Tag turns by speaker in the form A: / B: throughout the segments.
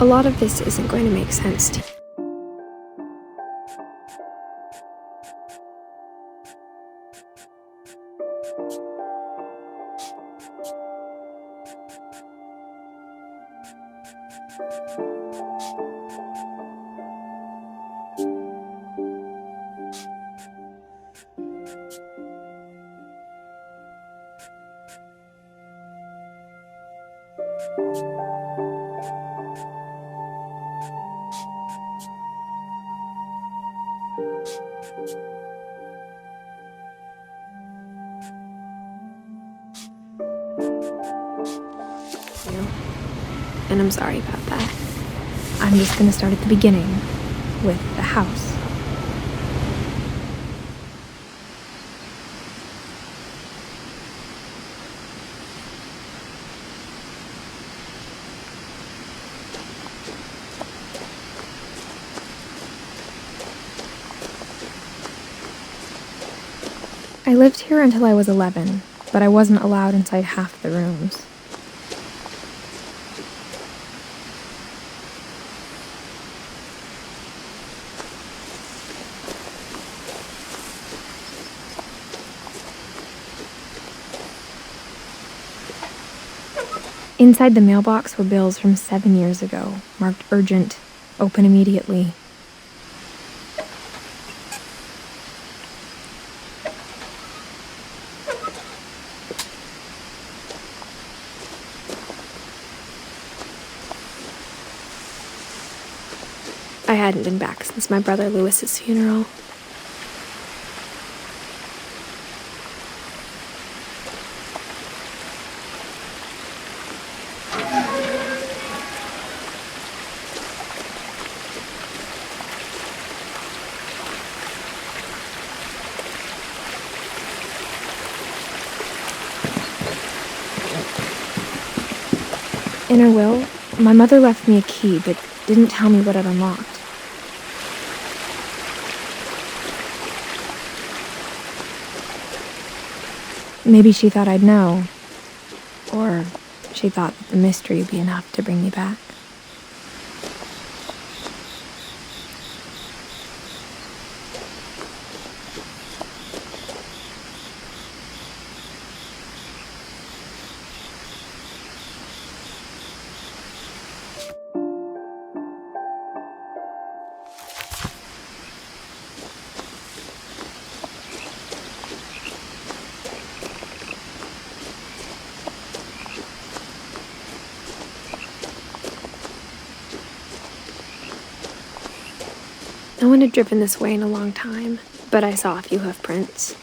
A: A lot of this isn't going to make sense to you. And I'm sorry about that. I'm just gonna start at the beginning, with the house. I lived here until I was 11, but I wasn't allowed inside half the rooms. Inside the mailbox were bills from 7 years ago, marked urgent, open immediately. I hadn't been back since my brother Lewis's funeral. In her will, my mother left me a key but didn't tell me what it unlocked. Maybe she thought I'd know, or she thought that the mystery would be enough to bring me back. No one had driven this way in a long time, but I saw a few hoof prints.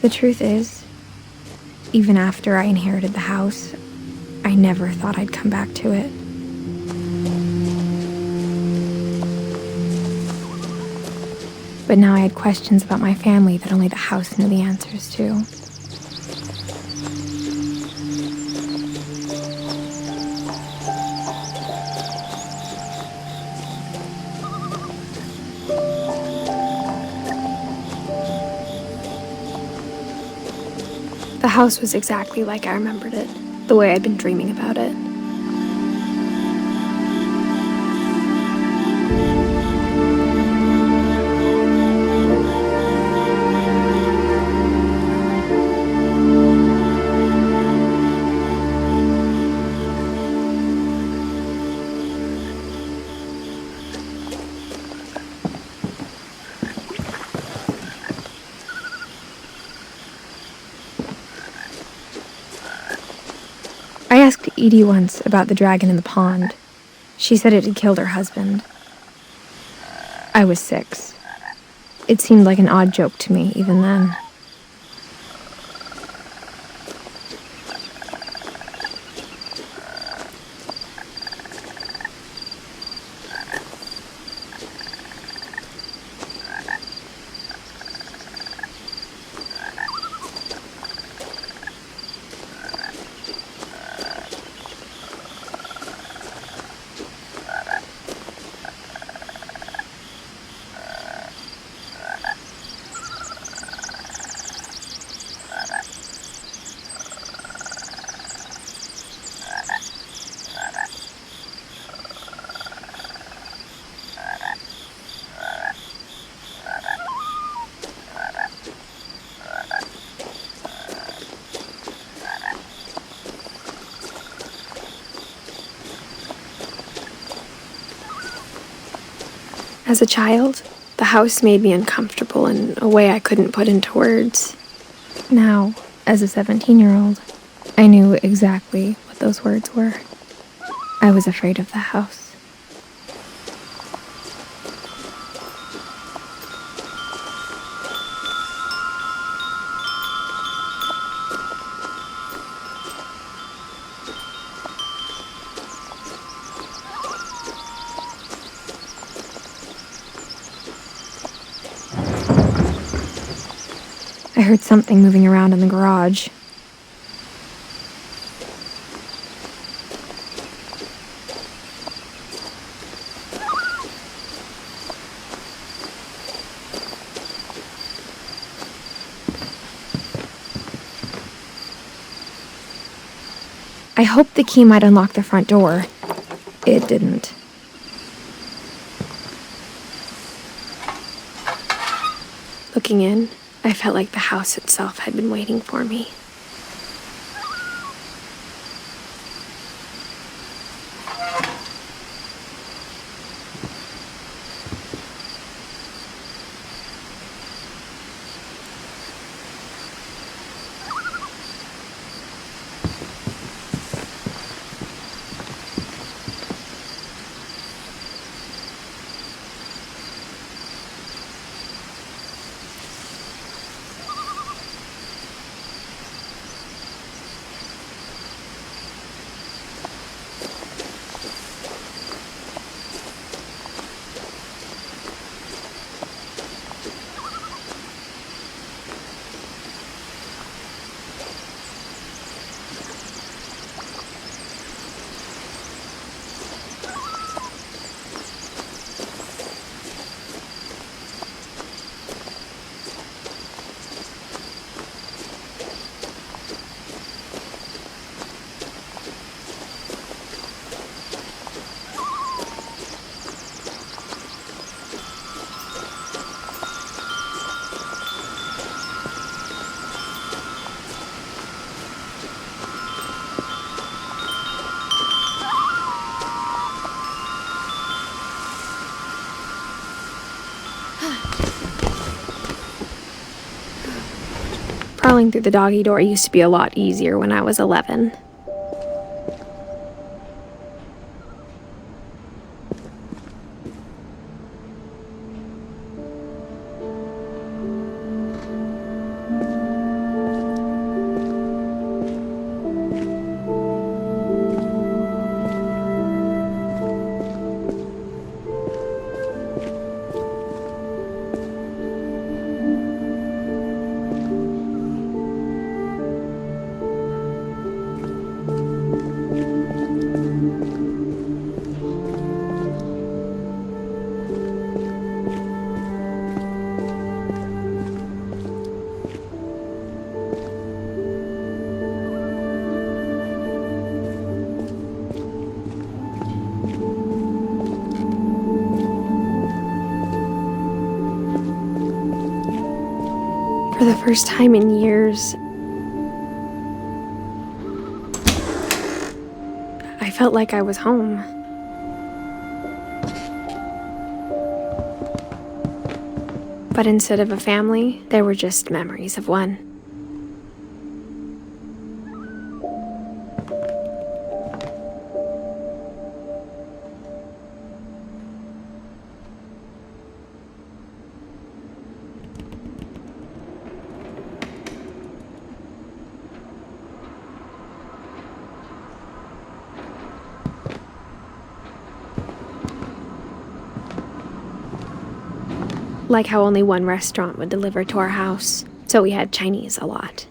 A: The truth is, even after I inherited the house, I never thought I'd come back to it. But now I had questions about my family that only the house knew the answers to. The house was exactly like I remembered it, the way I'd been dreaming about it. I asked Edie once about the dragon in the pond. She said it had killed her husband. I was 6. It seemed like an odd joke to me even then. As a child, the house made me uncomfortable in a way I couldn't put into words. Now, as a 17-year-old, I knew exactly what those words were. I was afraid of the house. I heard something moving around in the garage. I hoped the key might unlock the front door. It didn't. Looking in, I felt like the house itself had been waiting for me. Crawling through the doggy door used to be a lot easier when I was 11. For the first time in years, I felt like I was home. But instead of a family, there were just memories of one. Like how only one restaurant would deliver to our house, so we had Chinese a lot.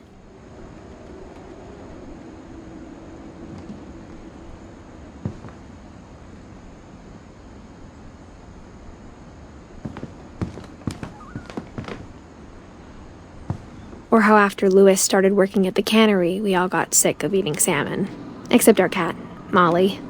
A: Or how after Louis started working at the cannery, we all got sick of eating salmon. Except our cat, Molly.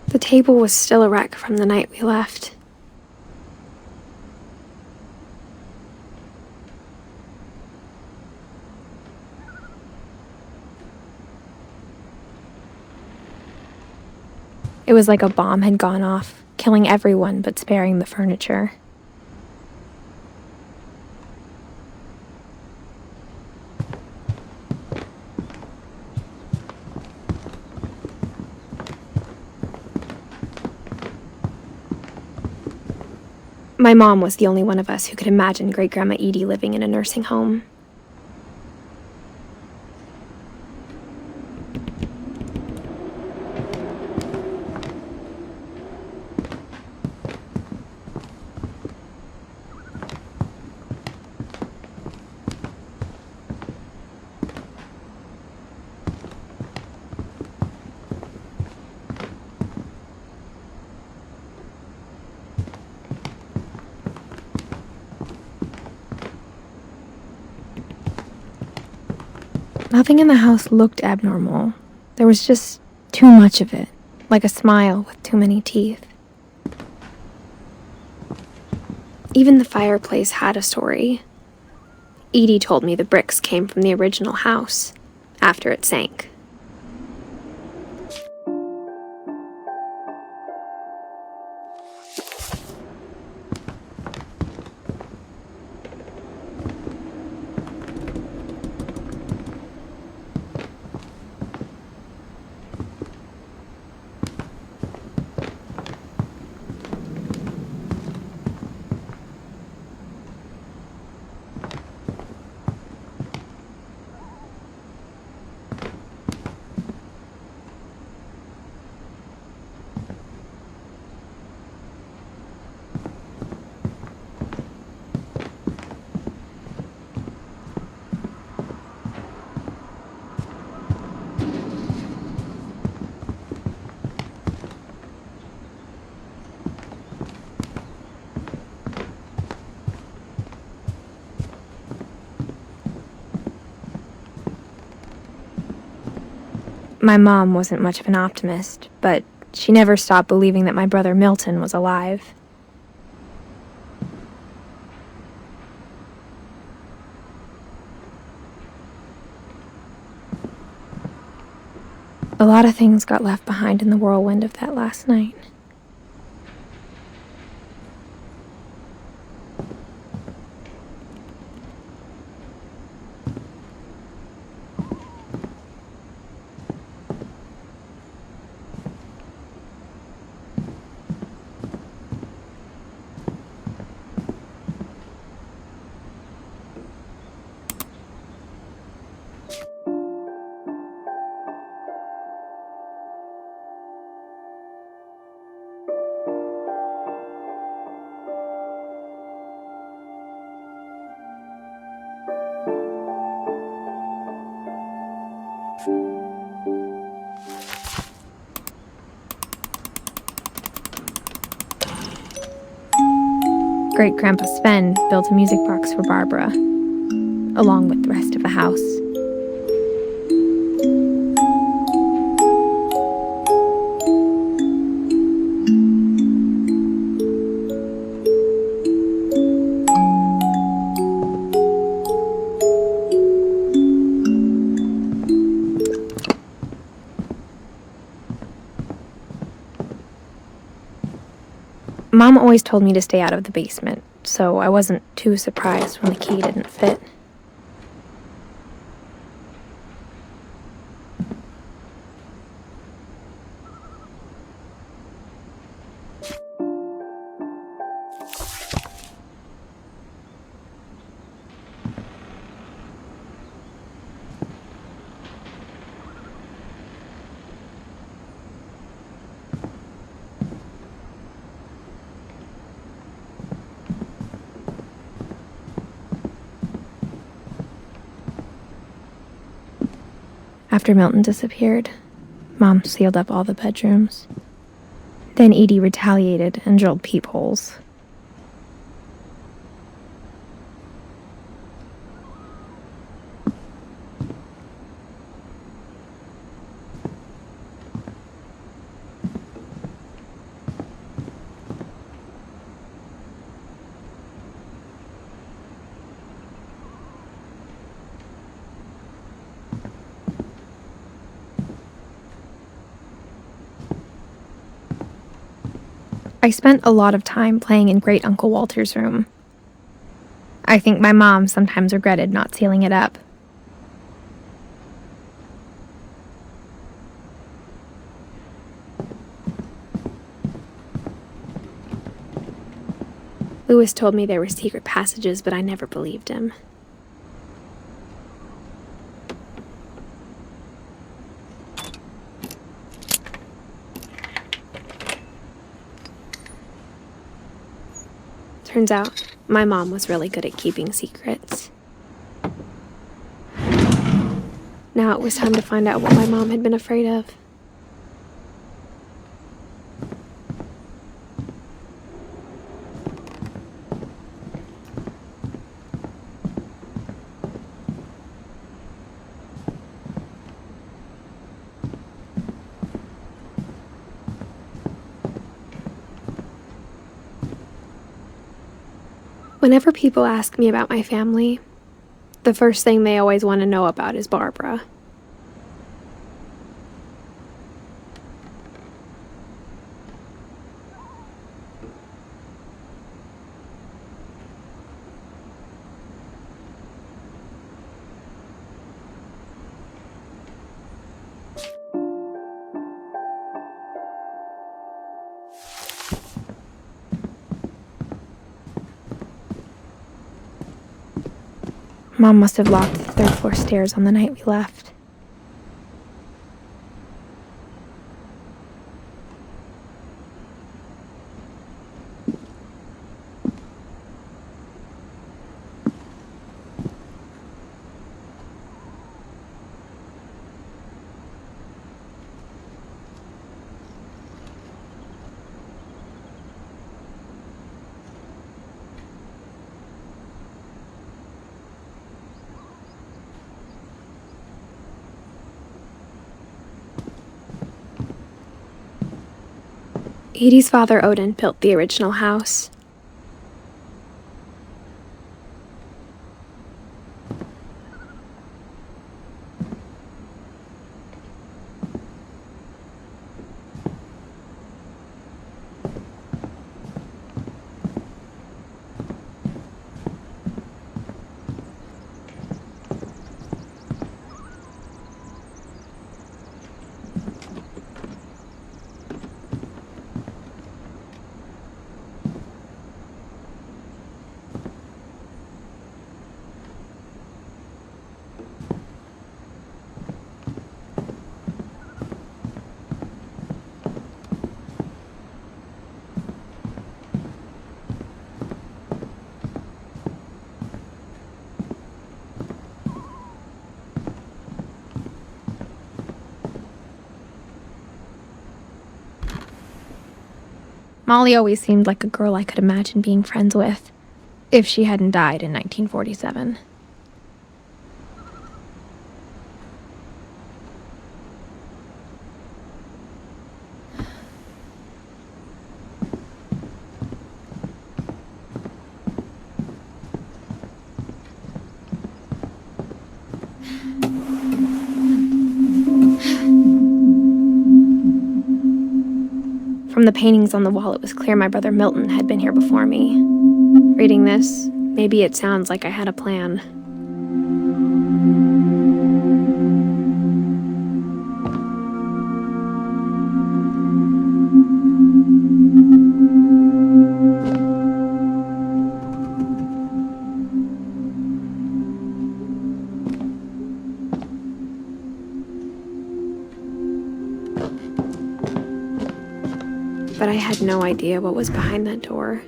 A: The table was still a wreck from the night we left. It was like a bomb had gone off, killing everyone but sparing the furniture. My mom was the only one of us who could imagine Great-Grandma Edie living in a nursing home. Nothing in the house looked abnormal. There was just too much of it, like a smile with too many teeth. Even the fireplace had a story. Edie told me the bricks came from the original house, after it sank. My mom wasn't much of an optimist, but she never stopped believing that my brother Milton was alive. A lot of things got left behind in the whirlwind of that last night. Great-Grandpa Sven built a music box for Barbara, along with the rest of the house. Mom always told me to stay out of the basement, so I wasn't too surprised when the key didn't fit. After Milton disappeared, Mom sealed up all the bedrooms. Then Edie retaliated and drilled peepholes. I spent a lot of time playing in Great Uncle Walter's room. I think my mom sometimes regretted not sealing it up. Lewis told me there were secret passages, but I never believed him. Turns out, my mom was really good at keeping secrets. Now it was time to find out what my mom had been afraid of. Whenever people ask me about my family, the first thing they always want to know about is Barbara. Mom must have locked the third-floor stairs on the night we left. Edie's father, Odin, built the original house. Molly always seemed like a girl I could imagine being friends with, if she hadn't died in 1947. From the paintings on the wall, it was clear my brother Milton had been here before me. Reading this, maybe it sounds like I had a plan. But I had no idea what was behind that door.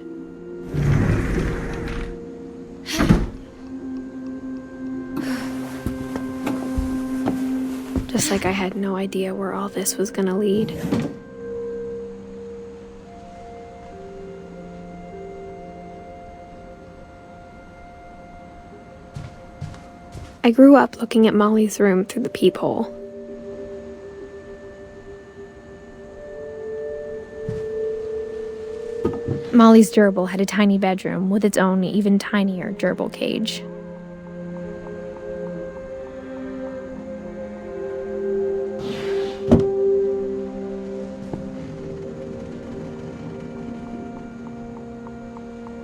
A: Just like I had no idea where all this was gonna lead. I grew up looking at Molly's room through the peephole. Molly's gerbil had a tiny bedroom with its own even tinier gerbil cage.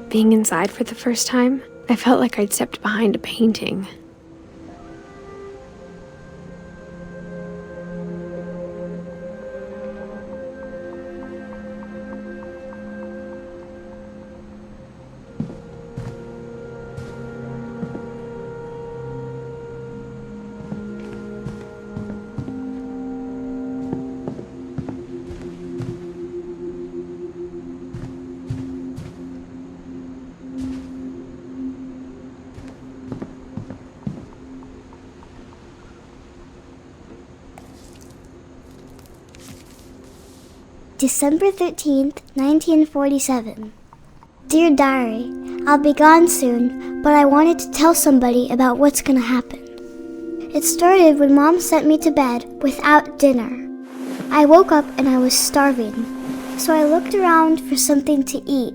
A: Being inside for the first time, I felt like I'd stepped behind a painting.
B: December 13th, 1947. Dear Diary, I'll be gone soon, but I wanted to tell somebody about what's gonna happen. It started when Mom sent me to bed without dinner. I woke up and I was starving, so I looked around for something to eat.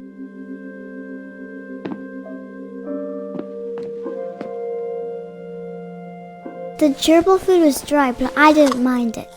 B: The gerbil food was dry, but I didn't mind it.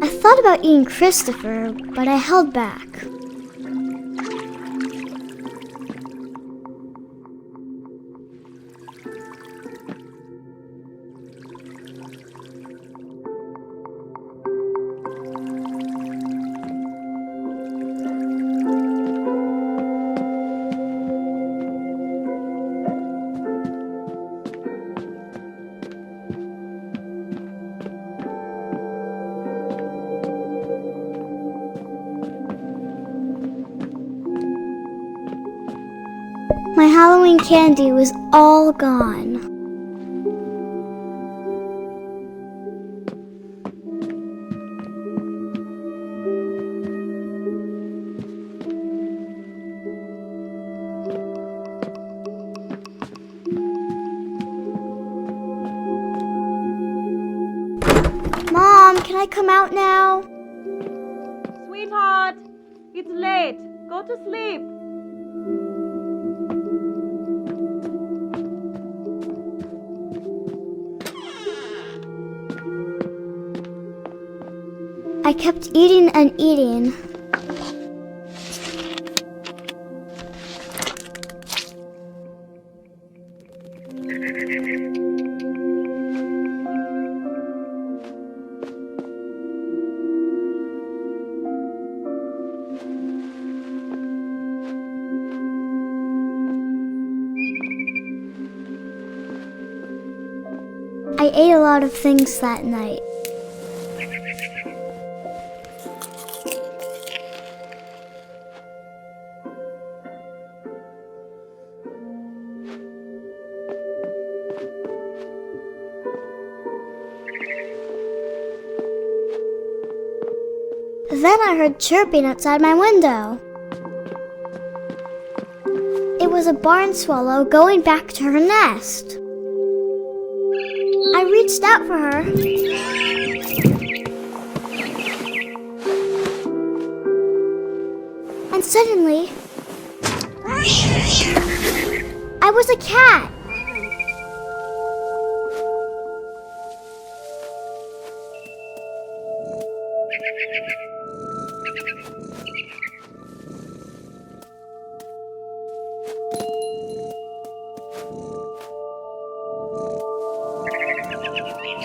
B: I thought about eating Christopher, but I held back. My Halloween candy was all gone. Mom, can I come out now?
C: Sweetheart, it's late. Go to sleep.
B: I kept eating and eating. I ate a lot of things that night. Then I heard chirping outside my window. It was a barn swallow going back to her nest. I reached out for her. And suddenly, I was a cat.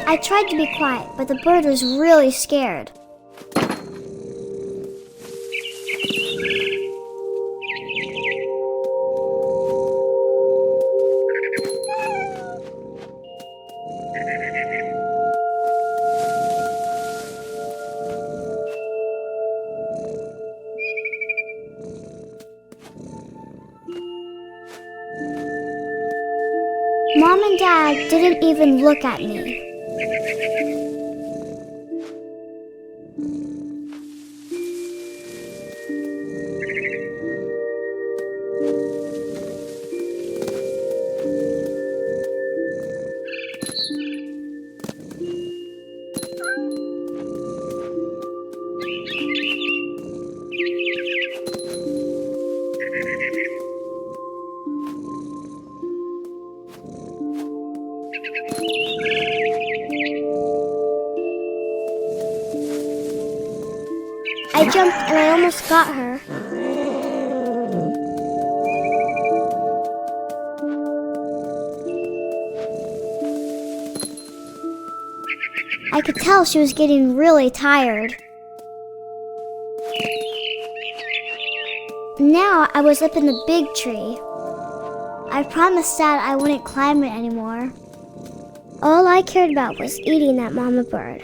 B: I tried to be quiet, but the bird was really scared. Mom and Dad didn't even look at me. I jumped and I almost got her. I could tell she was getting really tired. Now I was up in the big tree. I promised Dad I wouldn't climb it anymore. All I cared about was eating that mama bird.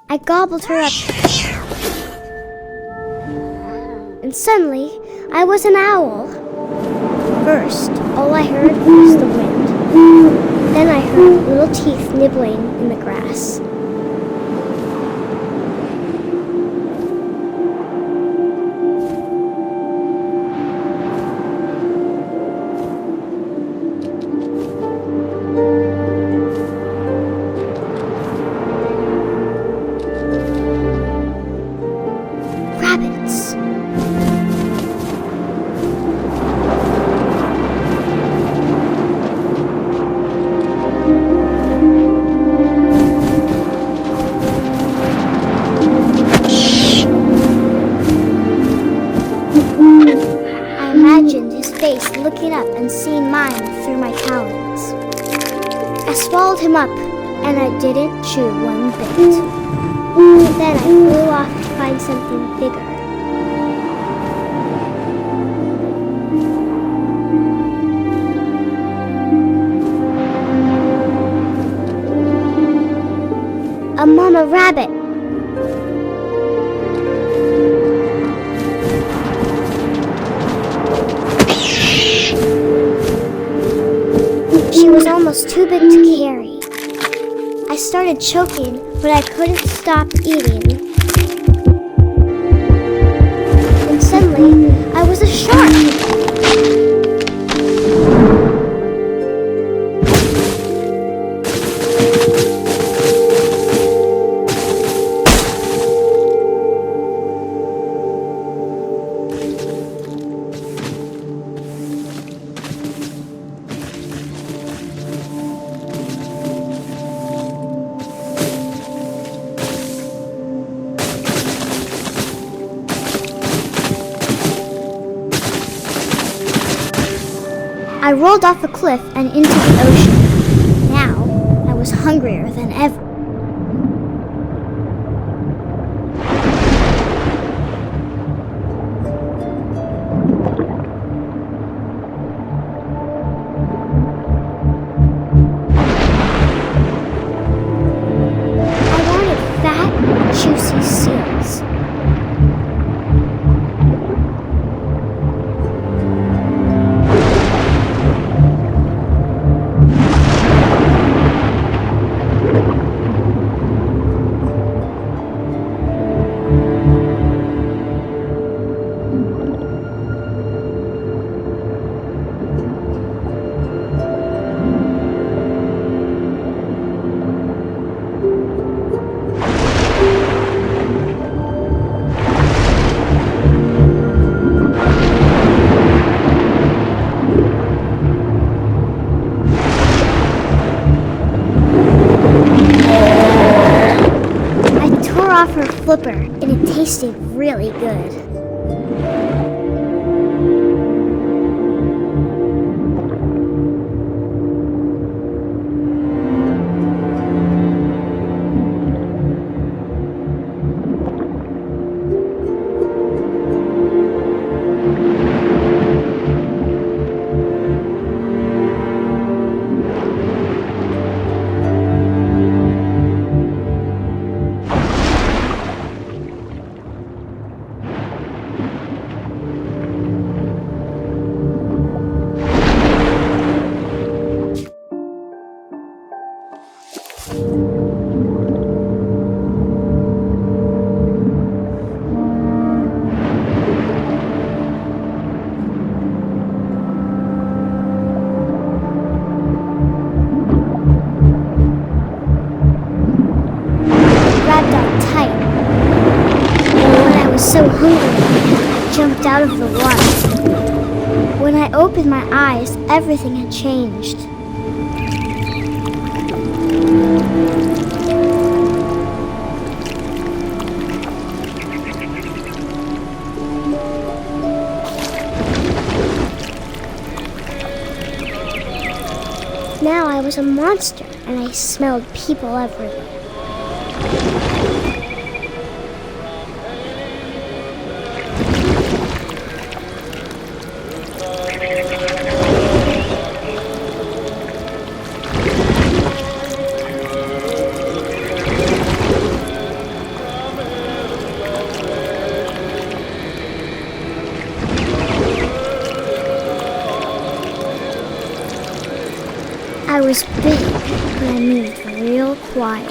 B: I gobbled her up. And suddenly, I was an owl. First, all I heard was the wind. Then I heard little teeth nibbling in the grass. Rabbits. I imagined his face looking up and seeing mine through my talons. I swallowed him up, and I didn't chew one bit. Then I flew off to find something bigger. rabbit. She was almost too big to carry. I started choking, but I couldn't stop eating. And suddenly, I was a shark. I rolled off a cliff and into the ocean. Now, I was hungrier than ever. I wanted fat, juicy seals. Off her flipper, and it tasted really good. So hungry, I jumped out of the water. When I opened my eyes, everything had changed. Now I was a monster, and I smelled people everywhere. I was big, but I moved real quiet.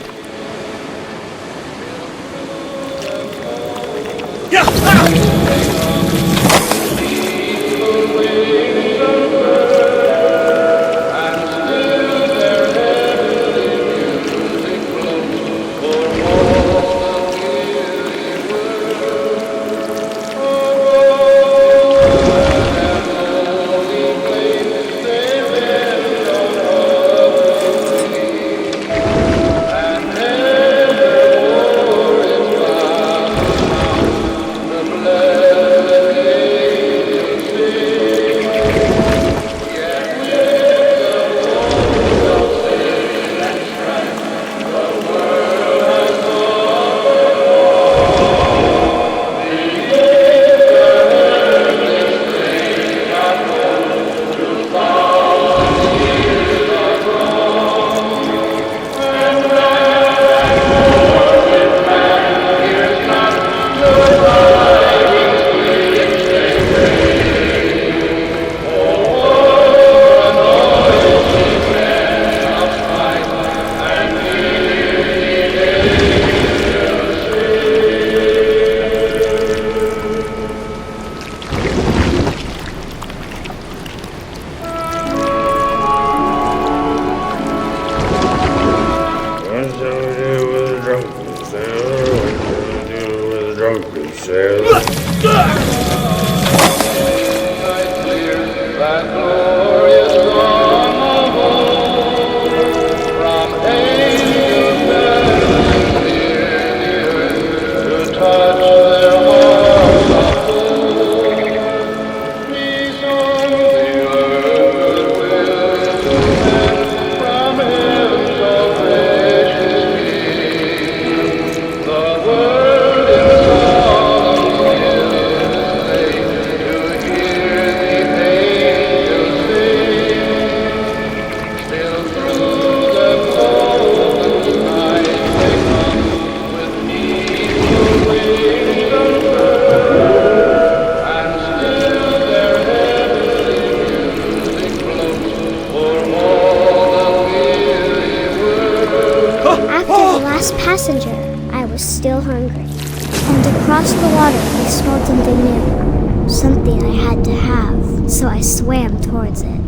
B: Passenger, I was still hungry, and across the water I smelled something new, something I had to have, so I swam towards it.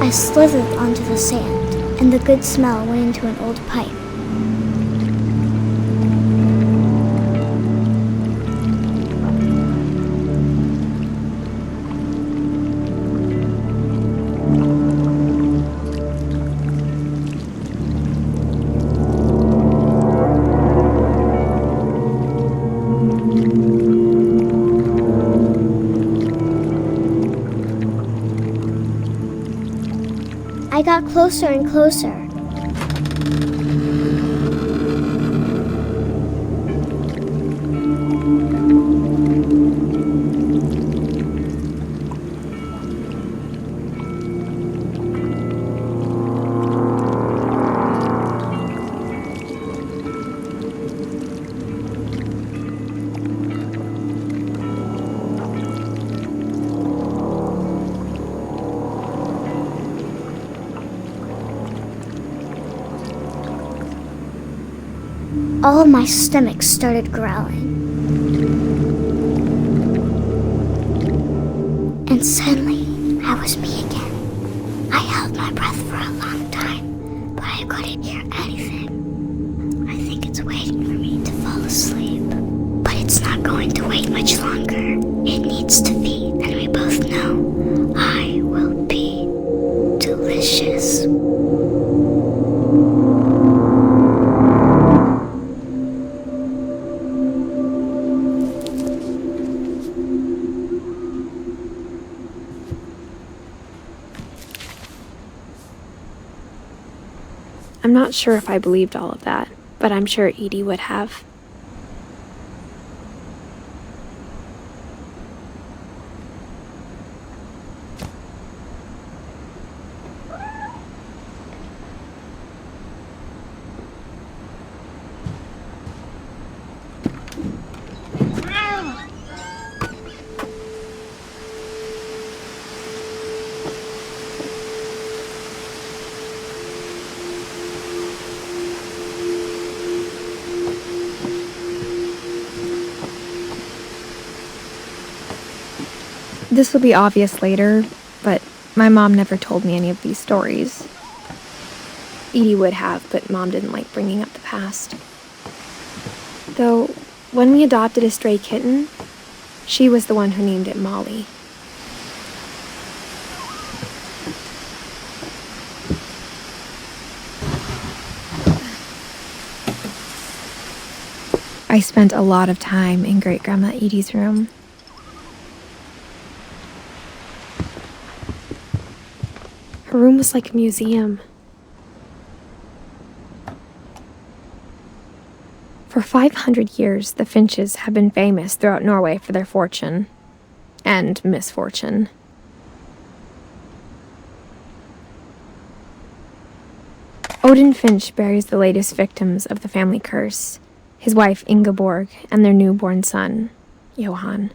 B: I slithered onto the sand, and the good smell went into an old pipe. I got closer and closer. All of my stomach started growling. And suddenly, I was me again. I held my breath for a long time, but I couldn't hear anything. I think it's waiting for me to fall asleep. But it's not going to wait much longer. It needs to feed, and we both know I will be delicious.
A: I'm not sure if I believed all of that, but I'm sure Edie would have. This will be obvious later, but my mom never told me any of these stories. Edie would have, but Mom didn't like bringing up the past. Though, when we adopted a stray kitten, she was the one who named it Molly. I spent a lot of time in Great-Grandma Edie's room. Her room was like a museum. For 500 years, the Finches have been famous throughout Norway for their fortune and misfortune. Odin Finch buries the latest victims of the family curse, his wife Ingeborg and their newborn son, Johan.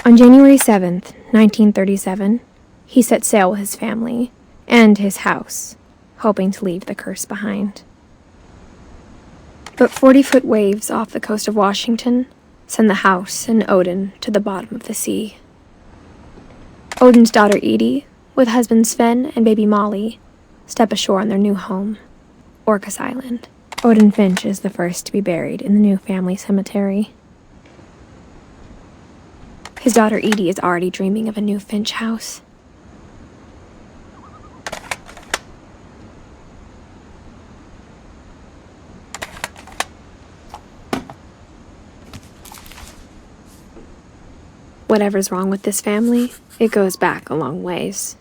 A: On January 7th, 1937, he set sail with his family and his house, hoping to leave the curse behind. But 40-foot waves off the coast of Washington send the house and Odin to the bottom of the sea. Odin's daughter Edie, with husband Sven and baby Molly, step ashore on their new home, Orcas Island. Odin Finch is the first to be buried in the new family cemetery. His daughter Edie is already dreaming of a new Finch house. Whatever's wrong with this family, it goes back a long ways.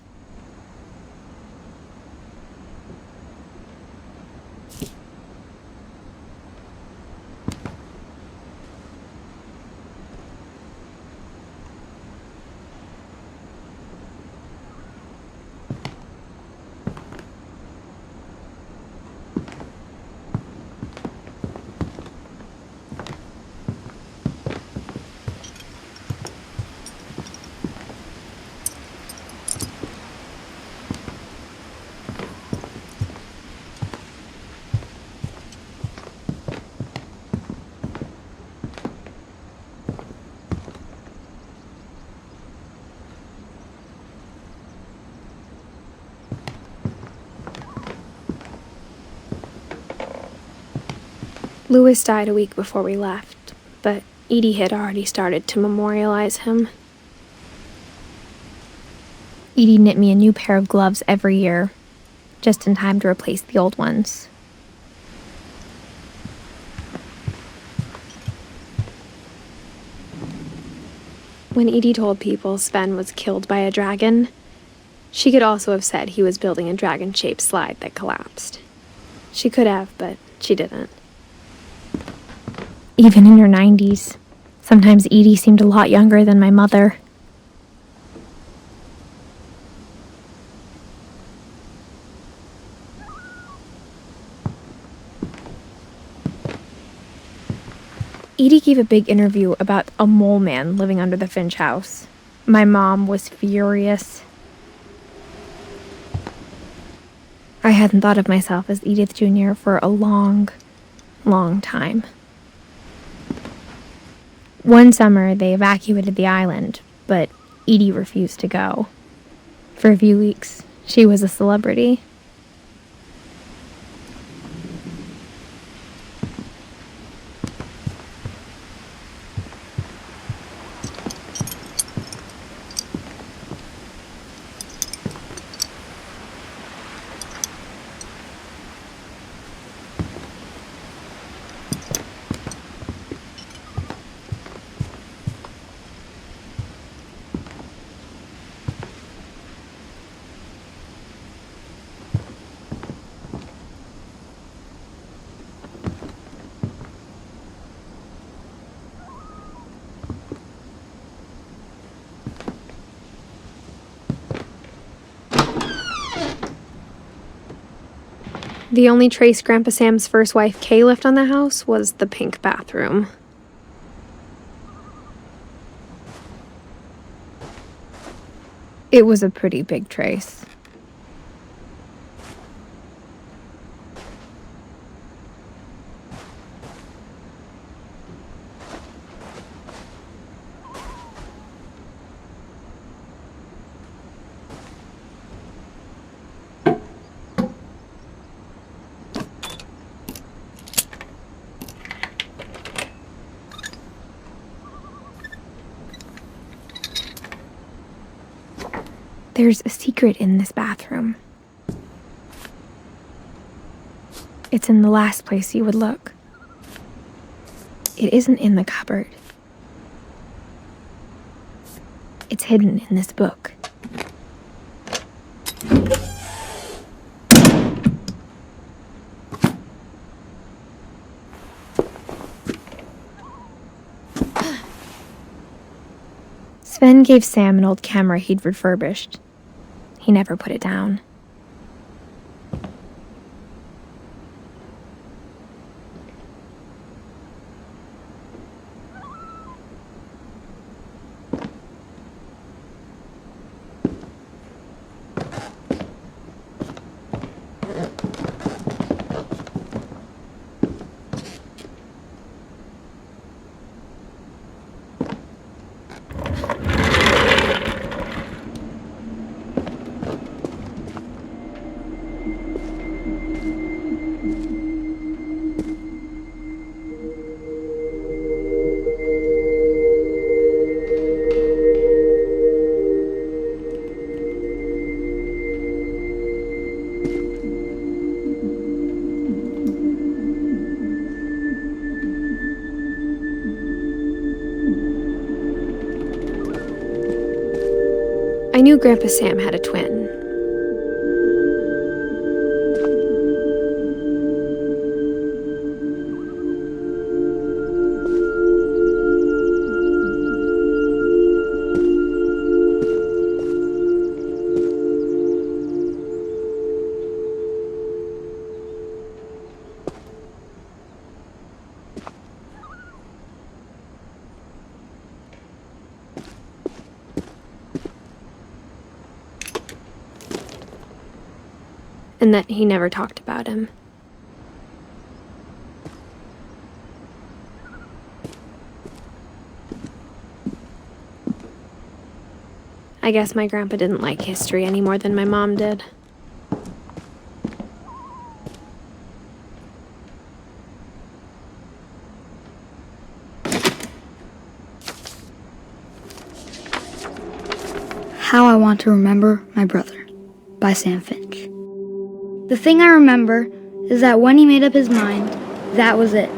A: Louis died a week before we left, but Edie had already started to memorialize him. Edie knit me a new pair of gloves every year, just in time to replace the old ones. When Edie told people Sven was killed by a dragon, she could also have said he was building a dragon-shaped slide that collapsed. She could have, but she didn't. Even in her 90s, sometimes Edie seemed a lot younger than my mother. Edie gave a big interview about a mole man living under the Finch house. My mom was furious. I hadn't thought of myself as Edith Jr. for a long, long time. One summer, they evacuated the island, but Edie refused to go. For a few weeks, she was a celebrity. The only trace Grandpa Sam's first wife, Kay, left on the house was the pink bathroom. It was a pretty big trace. There's a secret in this bathroom. It's in the last place you would look. It isn't in the cupboard. It's hidden in this book. Sven gave Sam an old camera he'd refurbished. He never put it down. knew Grandpa Sam had a twin. And that he never talked about him. I guess my grandpa didn't like history any more than my mom did.
D: How I Want to Remember My Brother by Sam Finch. The thing I remember is that when he made up his mind, that was it.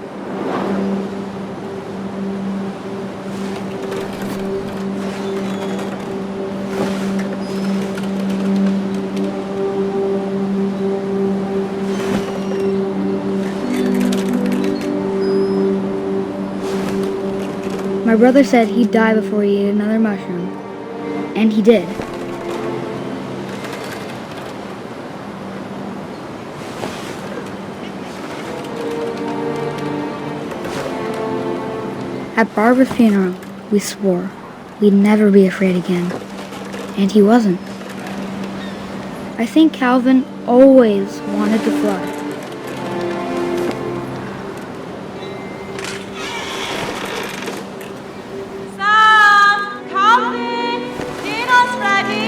D: My brother said he'd die before he ate another mushroom, and he did. At Barbara's funeral, we swore we'd never be afraid again, and he wasn't. I think Calvin always wanted to fly.
C: Sam! Calvin! Dinner's ready!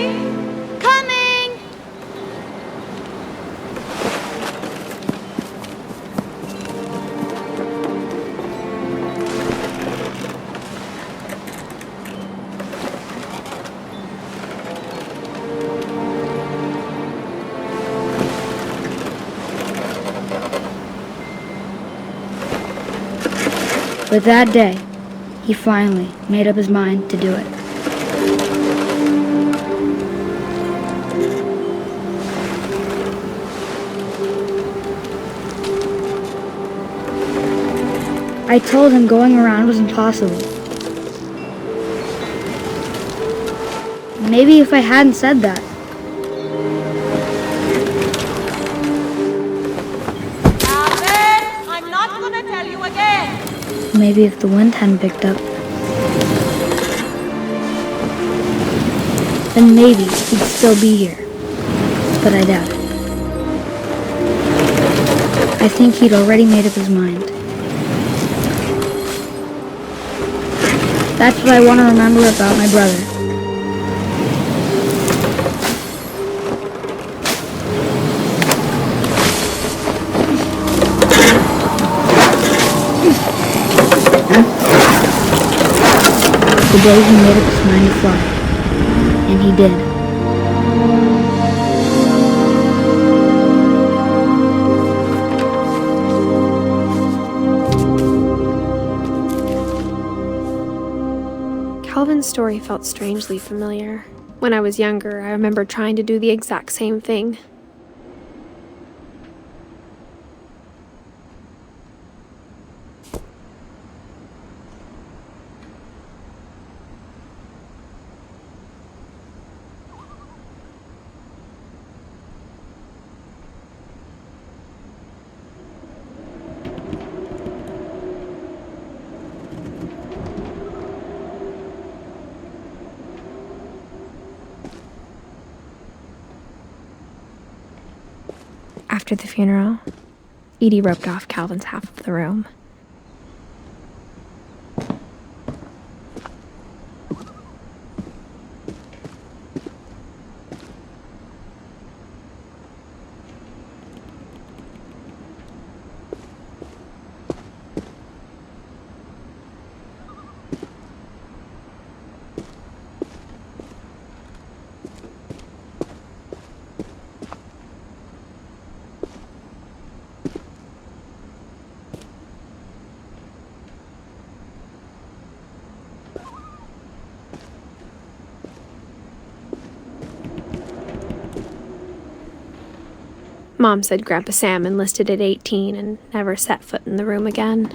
C: Coming!
D: But that day, he finally made up his mind to do it. I told him going around was impossible. Maybe if I hadn't said that,
C: Calvin! I'm not gonna tell you again!
D: maybe if the wind hadn't picked up, then maybe he'd still be here. But I doubt it. I think he'd already made up his mind. That's what I want to remember about my brother. The day he made up his mind to fly. And he did.
A: Calvin's story felt strangely familiar. When I was younger, I remember trying to do the exact same thing. After the funeral, Edie roped off Calvin's half of the room. Mom said Grandpa Sam enlisted at 18 and never set foot in the room again.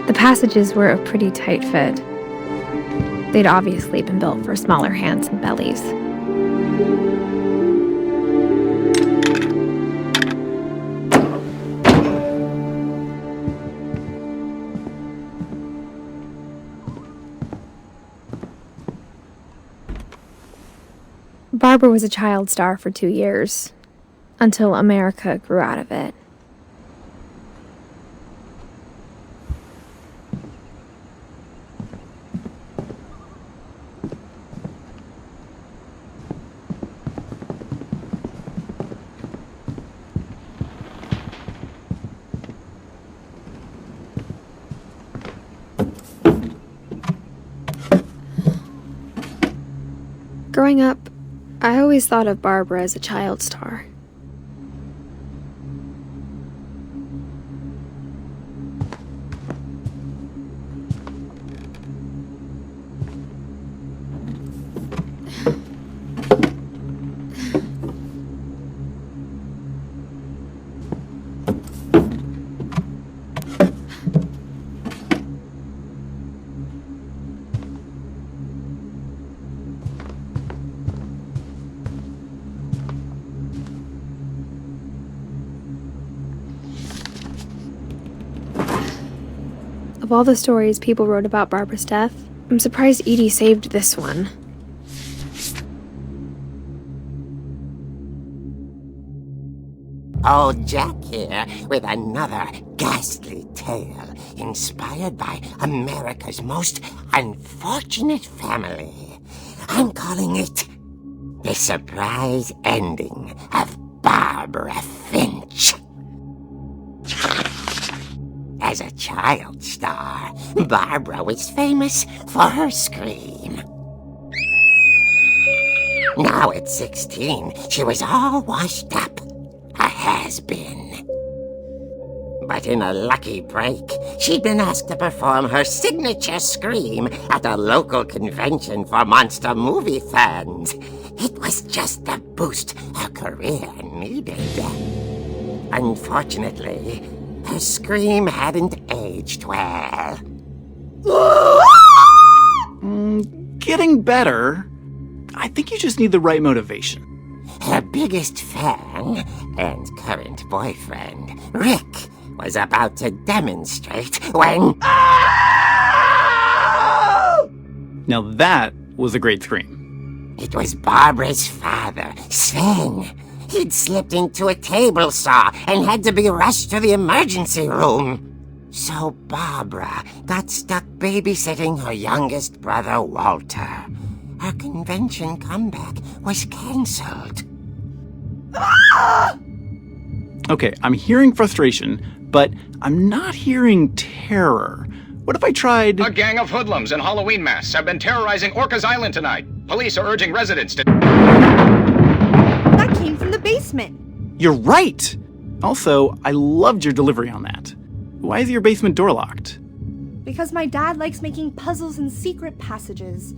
A: The passages were a pretty tight fit. They'd obviously been built for smaller hands and bellies. Barbara was a child star for 2 years, until America grew out of it. Growing up, I always thought of Barbara as a child star. Of all the stories people wrote about Barbara's death, I'm surprised Edie saved this one.
E: Old Jack here with another ghastly tale inspired by America's most unfortunate family. I'm calling it The Surprise Ending of Barbara Finch. As a child star, Barbara was famous for her scream. Now at 16, she was all washed up, a has-been. But in a lucky break, she'd been asked to perform her signature scream at a local convention for monster movie fans. It was just the boost her career needed. Unfortunately, her scream hadn't aged well.
F: Getting better. I think you just need the right motivation.
E: Her biggest fan and current boyfriend, Rick, was about to demonstrate when...
F: Now that was a great scream.
E: It was Barbara's father, Sven. He'd slipped into a table saw and had to be rushed to the emergency room. So Barbara got stuck babysitting her youngest brother, Walter. Her convention comeback was cancelled.
F: Okay, I'm hearing frustration, but I'm not hearing terror. What if I tried...
G: A gang of hoodlums in Halloween masks have been terrorizing Orcas Island tonight. Police are urging residents to...
C: That came from the basement.
F: You're right! Also, I loved your delivery on that. Why is your basement door locked?
C: Because my dad likes making puzzles and secret passages.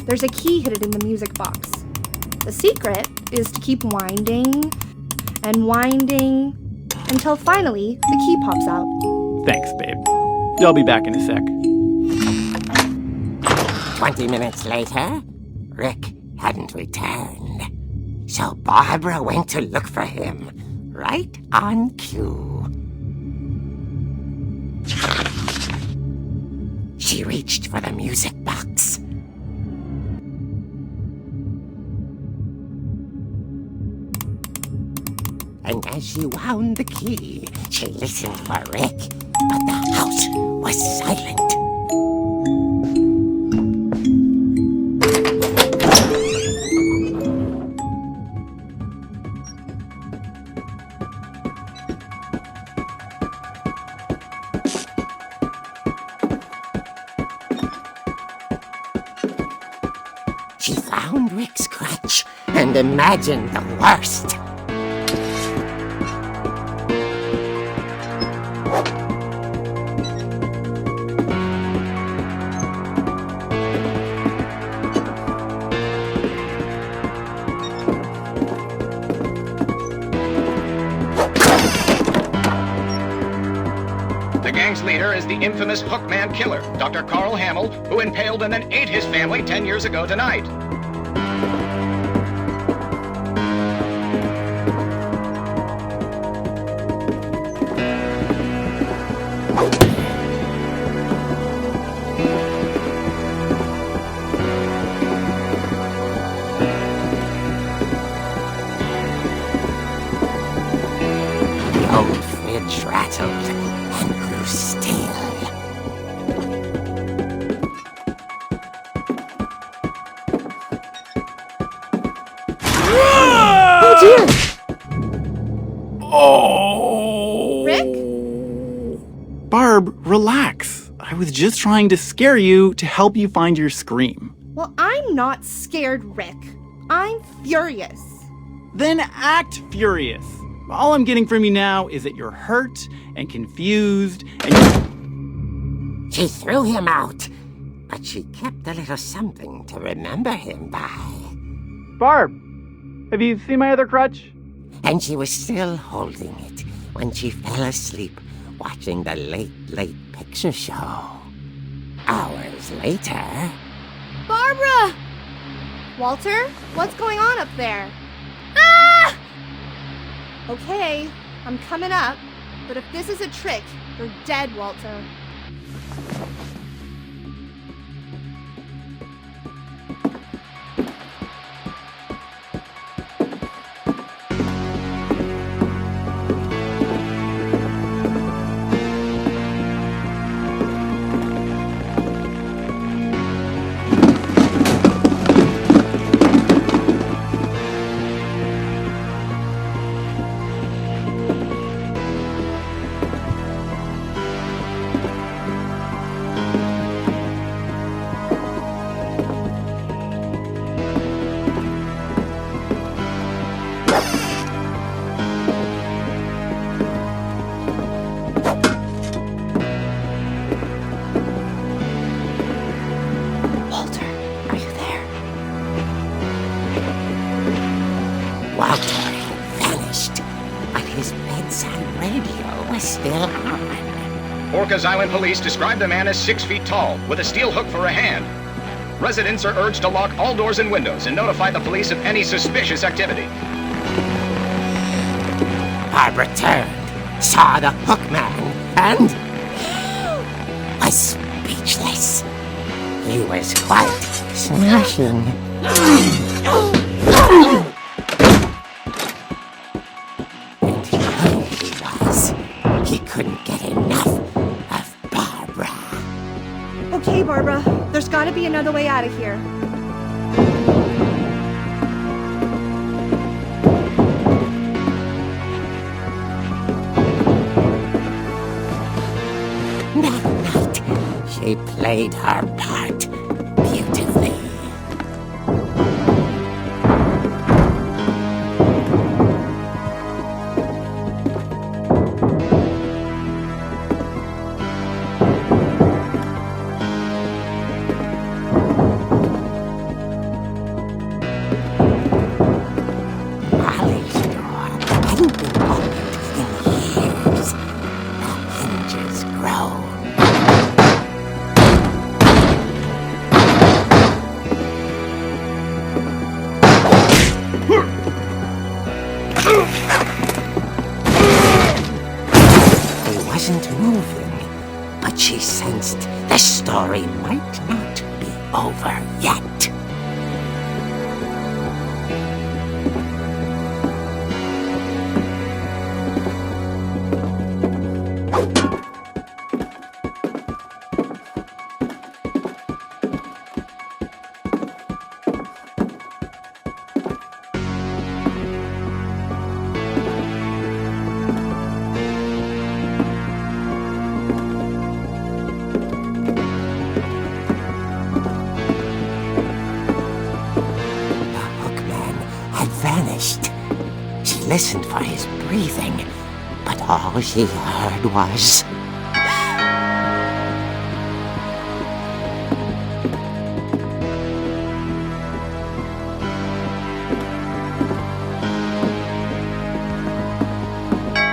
C: There's a key hidden in the music box. The secret is to keep winding and winding until finally the key pops out.
F: Thanks, babe. I'll be back in a sec.
E: 20 minutes later, Rick hadn't returned. So Barbara went to look for him, right on cue. She reached for the music box. And as she wound the key, she listened for Rick, but the house was silent. She found Rick's crutch and imagined the worst.
G: The gang's leader is the infamous Hookman killer, Dr. Carl Hamill, who impaled and then ate his family 10 years ago tonight.
E: The old fridge rattled and grew still.
F: Oh!
C: Rick?
F: Barb, relax. I was just trying to scare you to help you find your scream.
C: Well, I'm not scared, Rick. I'm furious.
F: Then act furious. All I'm getting from you now is that you're hurt and confused and...
E: She threw him out, but she kept a little something to remember him by.
F: Barb, have you seen my other crutch?
E: And she was still holding it when she fell asleep watching the Late Picture Show. Hours later...
C: Barbara! Walter, what's going on up there? Ah! Okay, I'm coming up, but if this is a trick, you're dead, Walter.
E: Walter had vanished, but his bedside radio was still on.
G: Orcas Island police describe the man as 6 feet tall, with a steel hook for a hand. Residents are urged to lock all doors and windows and notify the police of any suspicious activity.
E: Barbara turned, saw the hookman, and was speechless. He was quite smashing. And here he was. He couldn't get enough of Barbara.
C: Okay, Barbara, there's gotta be another way out of here.
E: That night, she played her part beautifully. Molly's door hadn't been opened in years. The hinges groaned. He wasn't moving, but she sensed the story might not be over yet. Vanished. She listened for his breathing, but all she heard was...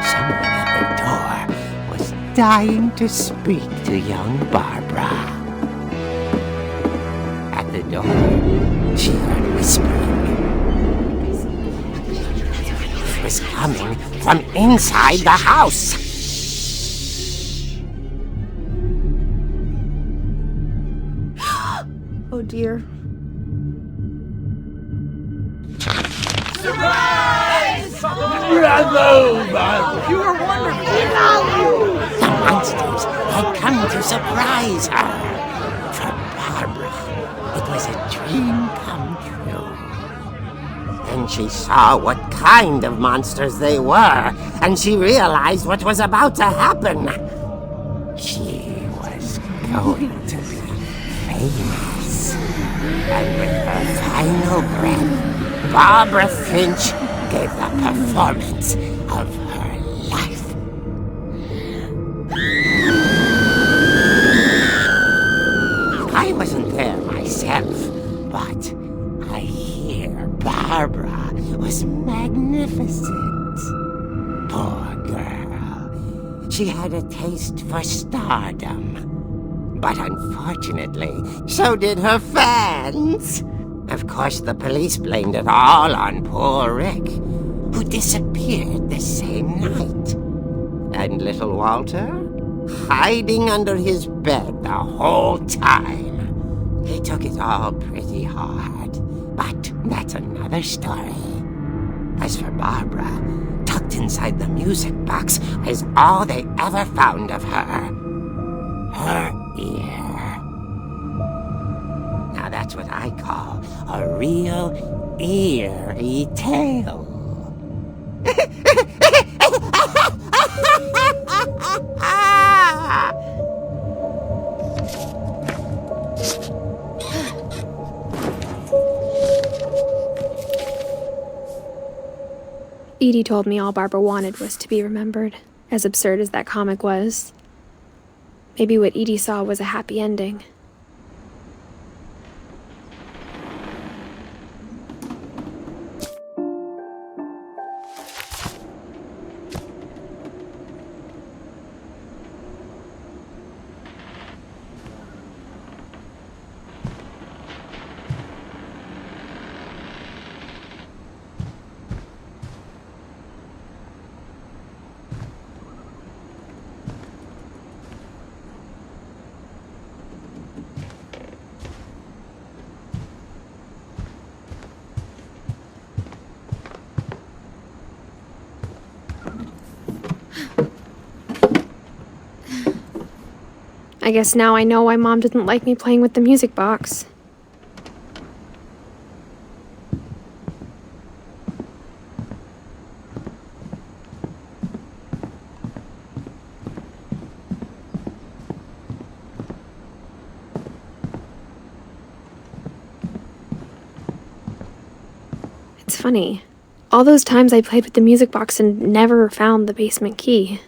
E: Someone at the door was dying to speak to young Barbara. At the door, she heard whispering. Was coming from inside the house.
C: Oh dear.
H: Surprise! Bravo, Barbara! You are wonderful!
E: The monsters had come to surprise her. For Barbara, it was a dream come true. Then she saw what kind of monsters they were, and she realized what was about to happen. She was going to be famous. And with her final breath, Barbara Finch gave the performance of her life. I wasn't there myself, but I hear Barbara was magnificent. Poor girl. She had a taste for stardom. But unfortunately, so did her fans. Of course, the police blamed it all on poor Rick, who disappeared the same night. And little Walter? Hiding under his bed the whole time. He took it all pretty hard. But that's another story. As for Barbara, tucked inside the music box is all they ever found of her. Her ear. Now that's what I call a real eerie tale.
A: Edie told me all Barbara wanted was to be remembered, as absurd as that comic was. Maybe what Edie saw was a happy ending. I guess now I know why Mom didn't like me playing with the music box. It's funny. All those times I played with the music box and never found the basement key.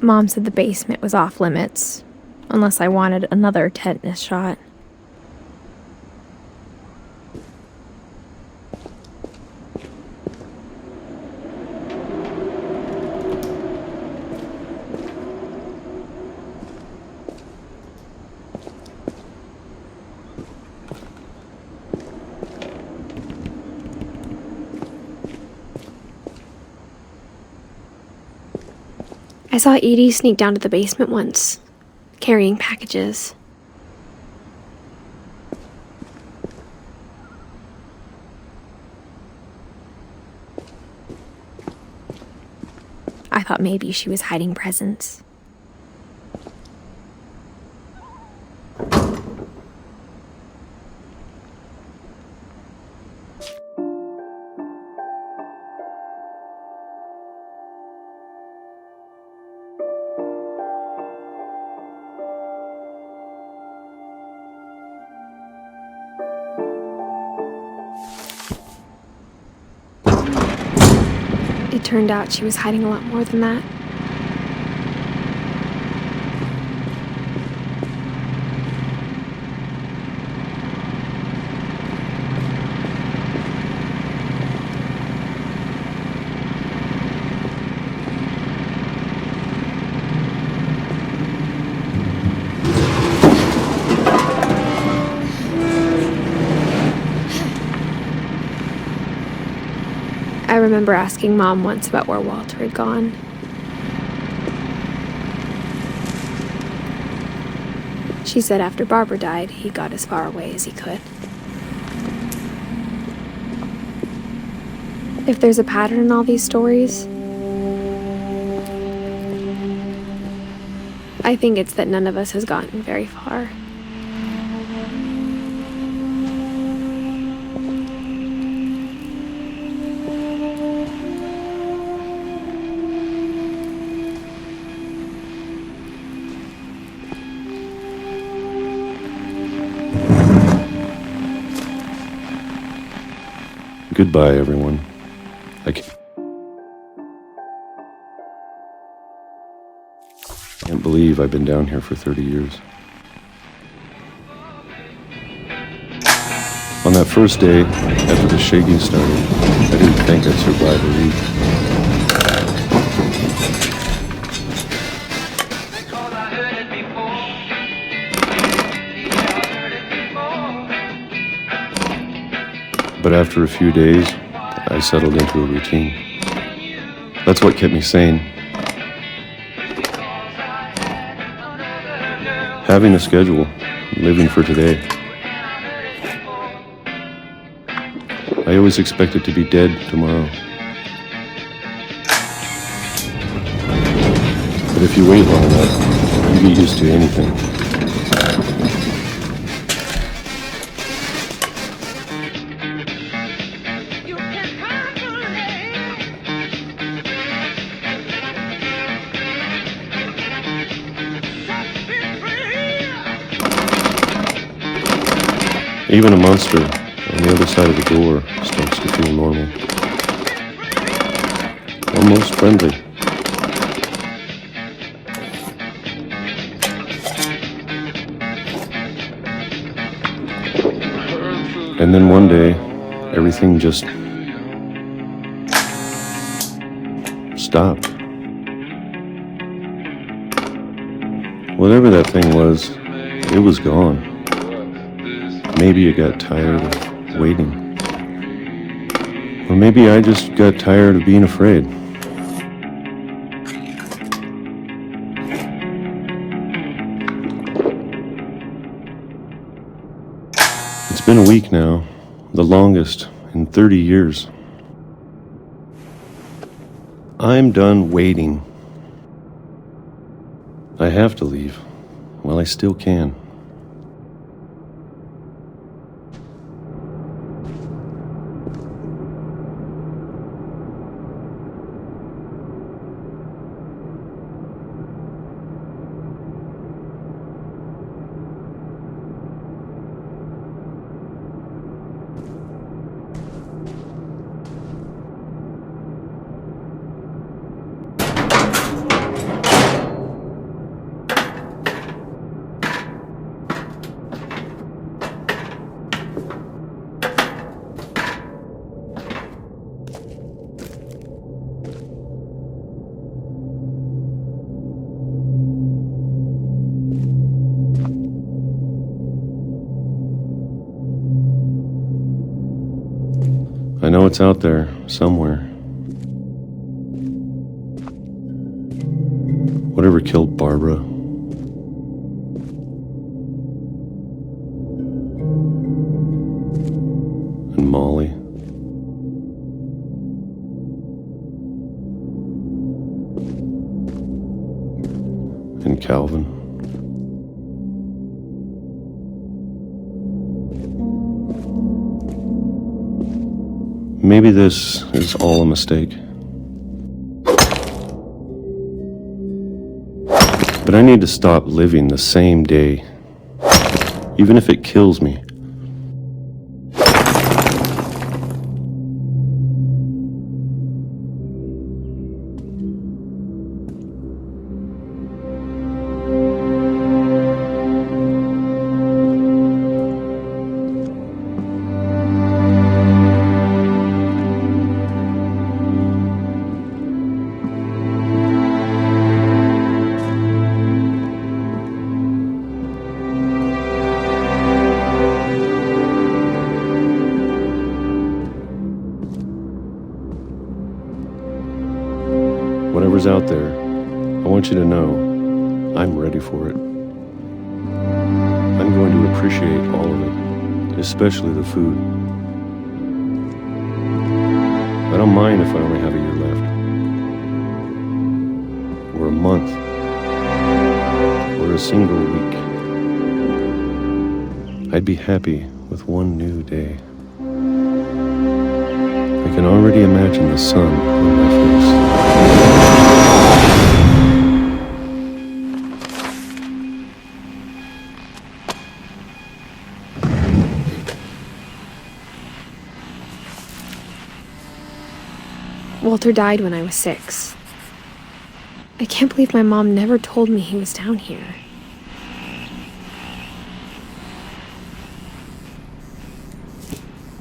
A: Mom said the basement was off limits, unless I wanted another tetanus shot. I saw Edie sneak down to the basement once, carrying packages. I thought maybe she was hiding presents. It turned out she was hiding a lot more than that. I remember asking Mom once about where Walter had gone. She said after Barbara died, he got as far away as he could. If there's a pattern in all these stories, I think it's that none of us has gotten very far.
I: Goodbye, everyone. I can't believe I've been down here for 30 years. On that first day, after the shaking started, I didn't think I'd survive a week. But after a few days, I settled into a routine. That's what kept me sane. Having a schedule, living for today. I always expected to be dead tomorrow. if you wait long enough, you get used to anything. Even a monster on the other side of the door starts to feel normal. Almost friendly. And then one day, everything just stopped. Whatever that thing was, it was gone. Maybe you got tired of waiting. Or maybe I just got tired of being afraid. It's been a week now, the longest in 30 years. I'm done waiting. I have to leave while I still can. I know it's out there, somewhere. Whatever killed Barbara. And Molly. And Calvin. Maybe this is all a mistake. But I need to stop living the same day, even if it kills me. Whatever's out there, I want you to know I'm ready for it. I'm going to appreciate all of it, especially the food. I don't mind if I only have a year left, or a month, or a single week. I'd be happy with one new day. I can already imagine the sun on my face.
A: Walter died when I was 6. I can't believe my mom never told me he was down here.